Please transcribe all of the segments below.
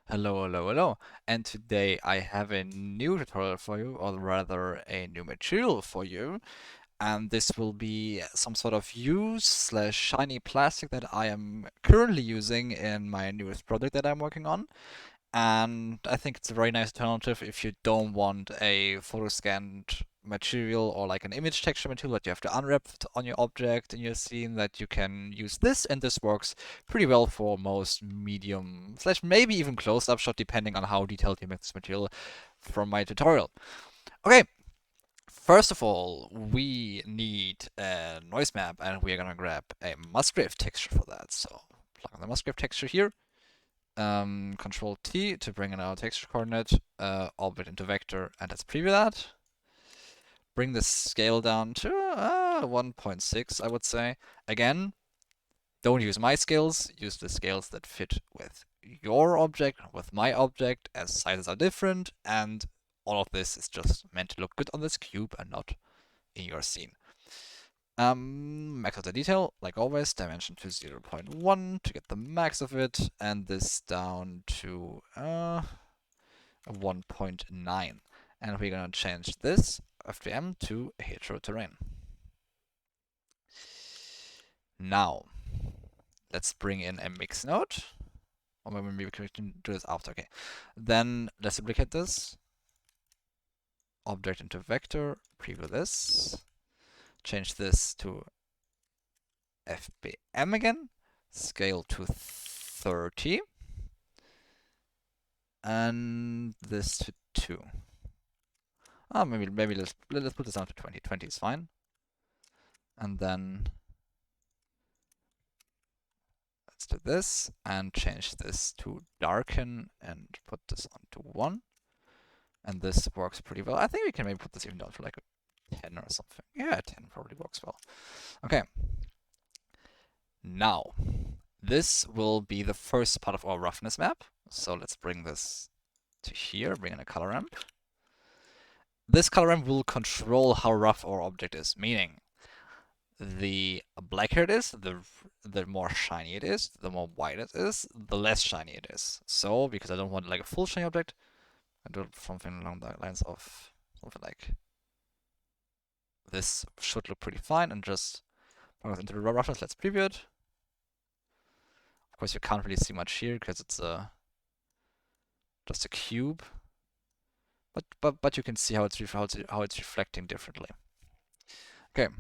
Hello, hello, hello. And today I have a new tutorial for you, or rather a new material for you. And this will be some sort of used slash shiny plastic that I am currently using in my newest project that I'm working on. And I think it's a very nice alternative if you don't want a photo scanned material or like an image texture material that you have to unwrap on your object in your scene, that you can use this, and this works pretty well for most medium slash maybe even close-up shot, depending on how detailed you make this material from my tutorial. Okay, first of all, we need a noise map, and we're gonna grab a Musgrave texture for that. So plug in the Musgrave texture here. Control T to bring in our texture coordinate, object into vector, and let's preview that. Bring the scale down to 1.6, I would say. Again, don't use my scales, use the scales that fit with your object, with my object, as sizes are different, and all of this is just meant to look good on this cube and not in your scene. Max out the detail, like always, dimension to 0.1 to get the max of it, and this down to 1.9. And we're gonna change this FDM to hetero terrain. Now, let's bring in a mix node. Or maybe we can do this after, okay. Then let's duplicate this. Object into vector, preview this. Change this to FBM again. Scale to 30. And this to 2. Maybe let's put this down to 20. 20 is fine. And then let's do this and change this to darken and put this on to 1. And this works pretty well. I think we can maybe put this even down to like a 10 or something. Yeah, 10 probably works well. Okay. Now, this will be the first part of our roughness map. So let's bring this to here, bring in a color ramp. This color ramp will control how rough our object is, meaning the blacker it is, the more shiny it is, the more white it is, the less shiny it is. So, because I don't want like a full shiny object, I do something along the lines of something like this should look pretty fine, and just plug it into the roughness. Let's preview it. Of course, you can't really see much here because it's just a cube, but you can see how it's reflecting differently. Okay,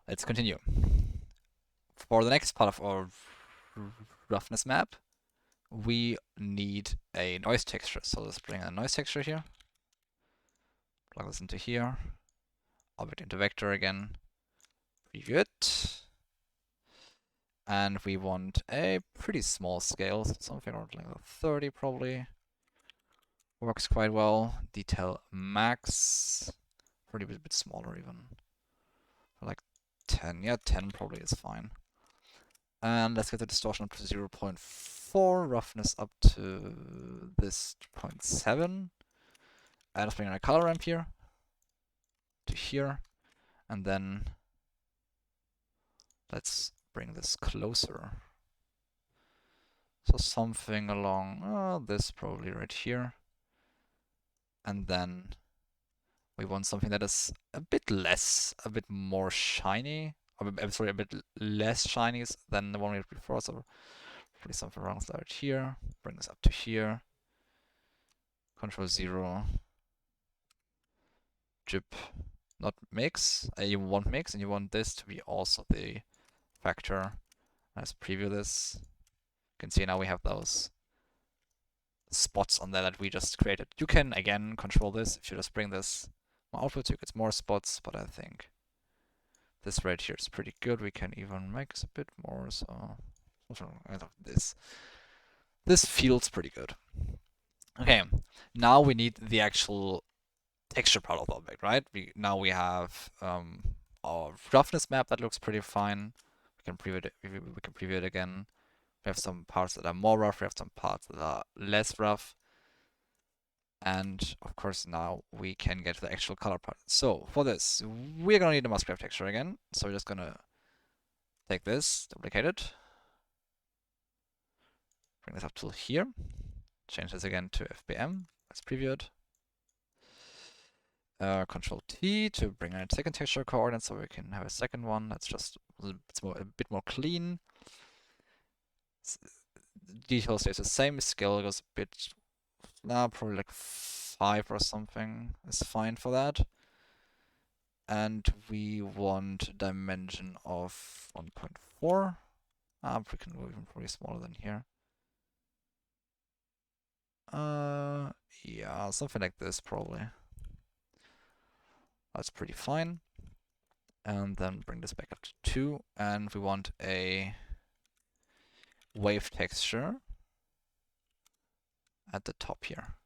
let's continue. For the next part of our roughness map, we need a noise texture. So let's bring a noise texture here. Plug this into here. Object into vector again. Preview it. And we want a pretty small scale, so something around like 30 probably. Works quite well. Detail max. Probably a bit smaller even. Like 10. Yeah, 10 probably is fine. And let's get the distortion up to 0.4, roughness up to this 0.7. And let's bring in a color ramp here to here. And then let's bring this closer. So something along this probably right here. And then we want something that is a bit more shiny. Sorry, a bit less shiny than the one we had before. So probably something around right here. Bring this up to here. Control 0. Jip. Not mix. You want mix, and you want this to be also the factor. Let's preview this. You can see now we have those spots on there that we just created. You can again control this if you just bring this more output, you get more spots, but I think this right here is pretty good. We can even mix a bit more, so I love this. This feels pretty good. Okay, now we need the actual texture part of the object, right? Now we have our roughness map that looks pretty fine. We can preview it. We can preview it again. We have some parts that are more rough. We have some parts that are less rough. And of course, now we can get to the actual color part. So for this, we're gonna need a Musgrave texture again. So we're just gonna take this, duplicate it, bring this up to here. change this again to FBM. Let's preview it. Control T to bring in a second texture coordinate so we can have a second one. That's just a bit more clean. Detail stays the same. Scale goes a bit, probably like 5 or something is fine for that. And we want dimension of 1.4. We can go even probably smaller than here. Yeah, something like this probably. That's pretty fine. And then bring this back up to 2, and we want a wave texture at the top here.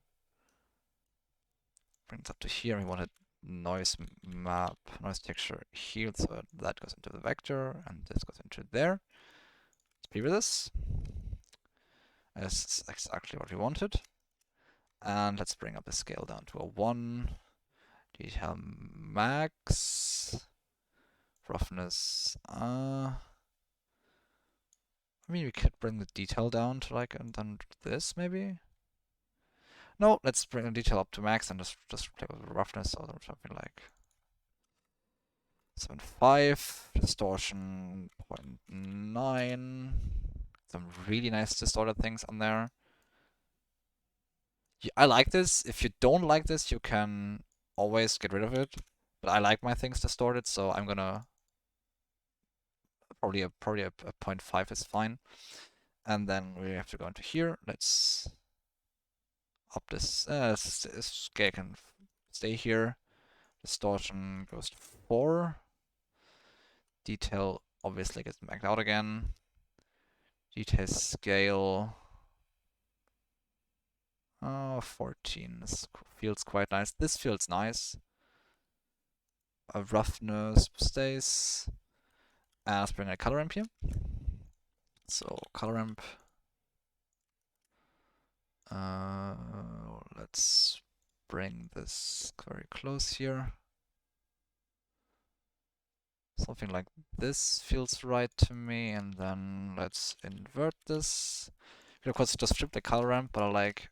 Bring it up to here. We want a noise map, noise texture here, so that goes into the vector, and this goes into there. Let's preview this. This is exactly what we wanted. And let's bring up the scale down to a 1. Detail max. Roughness. I mean, we could bring the detail down to like, and then this maybe? No, let's bring the detail up to max and just play with roughness or something like 7.5, distortion 0.9. Some really nice distorted things on there. I like this. If you don't like this, you can always get rid of it. But I like my things distorted, so I'm gonna probably a 0.5 is fine. And then we have to go into here. Let's up this. Scale can stay here. Distortion goes to 4. Detail obviously gets maxed out again. Detail scale. 14. This feels quite nice. This feels nice. Roughness stays. And let's bring a color ramp here. So color ramp. Let's bring this very close here. Something like this feels right to me, and then let's invert this. You can of course just strip the color ramp, but I like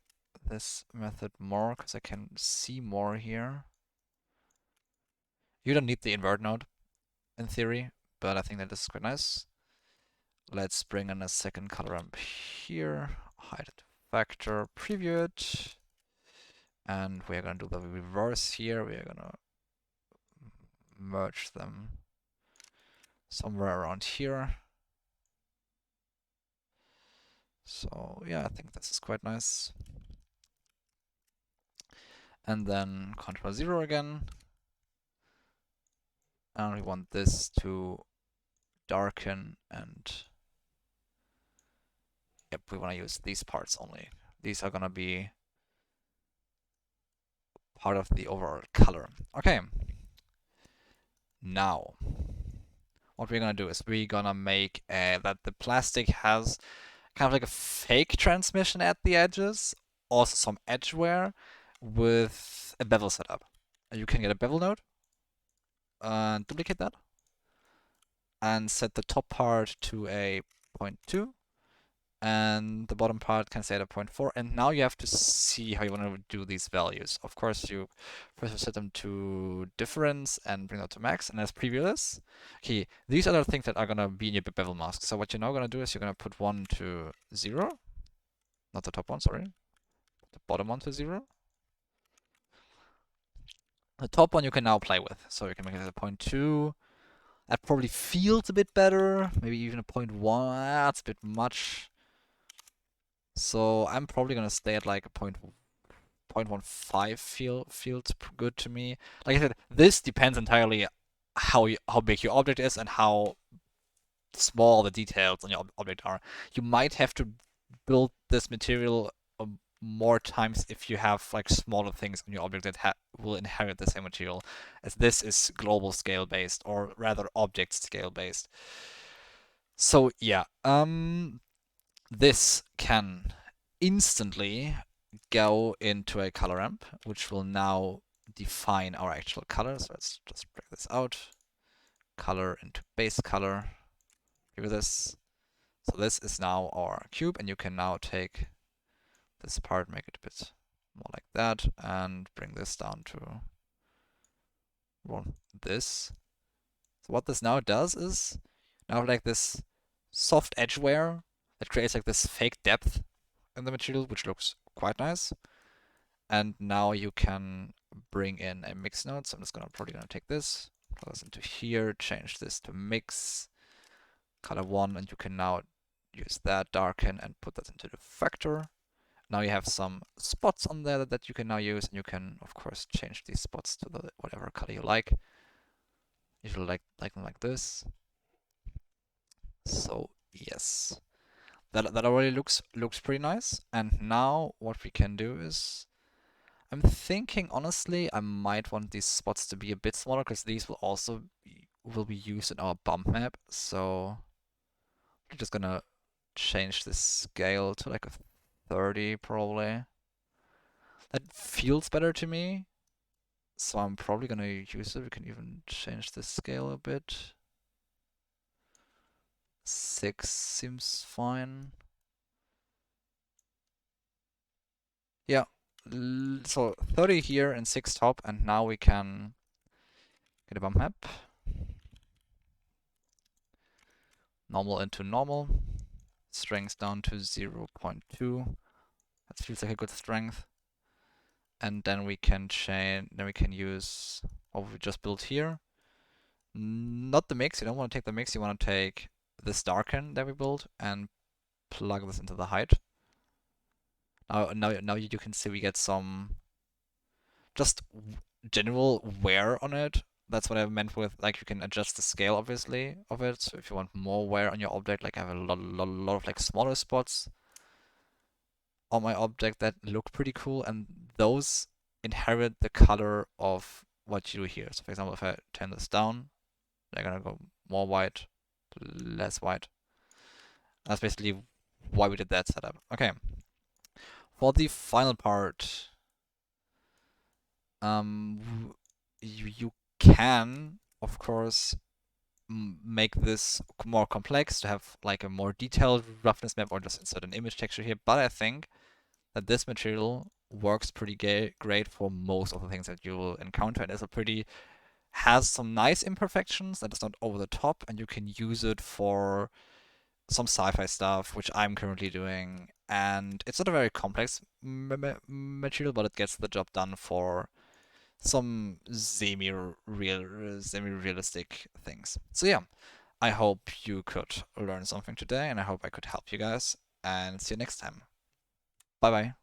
this method more because I can see more here. You don't need the invert node in theory, but I think that this is quite nice. Let's bring in a second color ramp here, hide it, vector, preview it, and we're gonna do the reverse here. We're gonna merge them somewhere around here. So yeah, I think this is quite nice. And then Control 0 again. And we want this to darken, and yep, we want to use these parts only. These are gonna be part of the overall color. Okay. Now, what we're gonna do is we're gonna make that the plastic has kind of like a fake transmission at the edges, also some edge wear with a bevel setup. You can get a bevel node, duplicate that, and set the top part to a 0.2, and the bottom part can stay at a 0.4. And now you have to see how you want to do these values. Of course, you first set them to difference and bring that to max, and let's preview this. Okay, these are the things that are gonna be in your bevel mask. So what you're now gonna do is you're gonna put 1 to 0, not the top one, sorry, the bottom one to 0. The top one you can now play with, so you can make it a 0.2. That probably feels a bit better, maybe even a 0.1. That's a bit much. So I'm probably gonna stay at like a 0.15. Feels good to me. Like I said, this depends entirely how big your object is and how small the details on your object are. You might have to build this material more times if you have like smaller things on your object that will inherit the same material, as this is global scale based, or rather object scale based. So yeah, this can instantly go into a color ramp, which will now define our actual color. So let's just break this out. Color into base color. Here this. So this is now our cube, and you can now take this part, make it a bit more like that, and bring this down to, well, this. So what this now does is, now like this soft edge wear that creates like this fake depth in the material, which looks quite nice. And now you can bring in a mix node. So I'm just probably gonna take this, plug this into here, change this to mix, color 1, and you can now use that, darken, and put that into the factor. Now you have some spots on there that you can now use, and you can, of course, change these spots to the whatever color you like. Usually like them like this. So yes, that already looks pretty nice. And now what we can do is, I'm thinking honestly, I might want these spots to be a bit smaller because these will also be used in our bump map. So we're just gonna change the scale to like a 30 probably. That feels better to me. So I'm probably gonna use it. We can even change the scale a bit. 6 seems fine. Yeah, so 30 here and 6 top, and now we can get a bump map. Normal into normal. Strength down to 0.2. That feels like a good strength. And then we can use what we just built here. Not the mix, you don't want to take the mix, you want to take this darken that we built and plug this into the height. Now you can see we get some just general wear on it. That's what I meant with, like, you can adjust the scale, obviously, of it. So if you want more wear on your object, like I have a lot of like smaller spots on my object that look pretty cool, and those inherit the color of what you do here. So for example, if I turn this down, they're gonna go more white, less white. That's basically why we did that setup. Okay. For the final part, you can, of course, make this more complex to have like a more detailed roughness map or just insert an image texture here. But I think that this material works pretty great for most of the things that you will encounter, and has some nice imperfections that is not over the top, and you can use it for some sci-fi stuff, which I'm currently doing. And it's not a very complex material, but it gets the job done for some semi-realistic things. So yeah, I hope you could learn something today, and I hope I could help you guys. And see you next time. Bye bye.